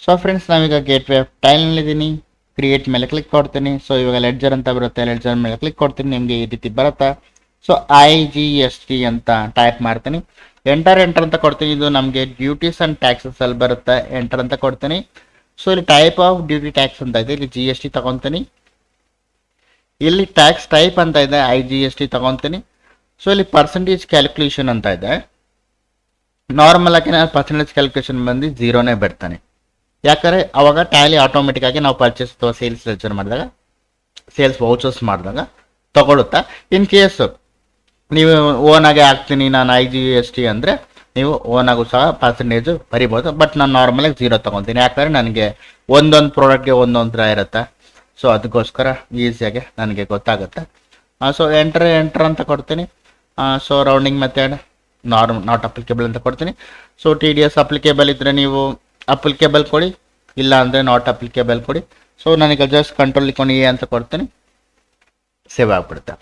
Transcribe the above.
So friends ನಾವೀಗ gateway ಟೈಲ್ನಲ್ಲಿದ್ದೀನಿ. Create ಮೇಲೆ click ಕೊಡ್ತೀನಿ. ಸೊ ಇವಾಗ ಲೆಡ್ಜರ್ ಅಂತ ಬರುತ್ತೆ, ಲೆಡ್ಜರ್ ಮೇಲೆ ಕ್ಲಿಕ್ ಕೊಡ್ತೀನಿ. ನಿಮಗೆ ಈ ರೀತಿ ಬರುತ್ತೆ. ಸೊ IGST ಅಂತ ಟೈಪ್ ಮಾಡ್ತೀನಿ. ಎಂಟರ್ ಅಂತ ಕೊಡ್ತೀನಿ. ಇದು ನಮಗೆ ಡ್ಯೂಟೀಸ್ ಆ್ಯಂಡ್ ಟ್ಯಾಕ್ಸಸ್ ಅಲ್ಲಿ ಬರುತ್ತೆ. ಎಂಟರ್ ಅಂತ ಕೊಡ್ತೀನಿ. ಸೊ ಇಲ್ಲಿ ಟೈಪ್ ಆಫ್ ಡ್ಯೂಟಿ ಟ್ಯಾಕ್ಸ್ ಅಂತ ಇದೆ, ಇಲ್ಲಿ GST ತಗೊತೀನಿ. ಇಲ್ಲಿ ಟ್ಯಾಕ್ಸ್ ಟೈಪ್ ಅಂತ ಇದೆ, IGST ತಗೊತೀನಿ. ಸೊ ಇಲ್ಲಿ ಪರ್ಸೆಂಟೇಜ್ ಕ್ಯಾಲ್ಕುಲೇಷನ್ ಅಂತ ಇದೆ. ನಾರ್ಮಲ್ ಆಗಿ ನಾನು ಪರ್ಸೆಂಟೇಜ್ ಕ್ಯಾಲ್ಕುಲೇಷನ್ ಬಂದು 0ನೇ ಬಿಡ್ತಾನೆ. ಯಾಕಂದರೆ ಅವಾಗ ಟ್ಯಾಲಿ ಆಟೋಮೆಟಿಕ್ ಆಗಿ ನಾವು ಪರ್ಚೇಸ್ ಅಥವಾ ಸೇಲ್ಸ್ ಲೆಡ್ಜರ್ ಮಾಡಿದಾಗ, ಸೇಲ್ಸ್ ವೌಚರ್ಸ್ ಮಾಡಿದಾಗ ತಗೊಳುತ್ತಾ. ಇನ್ ಕೇಸ್ ನೀವು ಓನಾಗೆ ಹಾಕ್ತೀನಿ ನಾನು IGST ಅಂದರೆ ನೀವು ಓನಾಗೂ ಸಹ ಪರ್ಸೆಂಟೇಜು ಬರಿಬೋದು. ಬಟ್ ನಾನು ನಾರ್ಮಲಾಗಿ 0 ತೊಗೊತೀನಿ. ಯಾಕಂದರೆ ನನಗೆ ಒಂದೊಂದು ಪ್ರಾಡಕ್ಟ್ಗೆ ಒಂದೊಂದು ಥರ ಇರುತ್ತೆ. ಸೊ ಅದಕ್ಕೋಸ್ಕರ ಈಸಿಯಾಗಿ ನನಗೆ ಗೊತ್ತಾಗುತ್ತೆ. ಸೊ ಎಂಟರ್ ಅಂತ ಕೊಡ್ತೀನಿ. So rounding method not applicable ಅಂತ ಕೊಡ್ತೀನಿ. ಸೊ TDS ಅಪ್ಲಿಕೇಬಲ್ ಇದ್ದರೆ ನೀವು ಅಪ್ಲಿಕೇಬಲ್ ಕೊಡಿ, ಇಲ್ಲ ಅಂದರೆ ನಾಟ್ ಅಪ್ಲಿಕೇಬಲ್ ಕೊಡಿ. ಸೊ ನನಗೆ ಜಸ್ಟ್ ಕಂಟ್ರೋಲ್ ಇಟ್ಕೊಂಡು ಅಂತ ಕೊಡ್ತೀನಿ, ಸೇವ್ ಆಗಿಬಿಡುತ್ತೆ.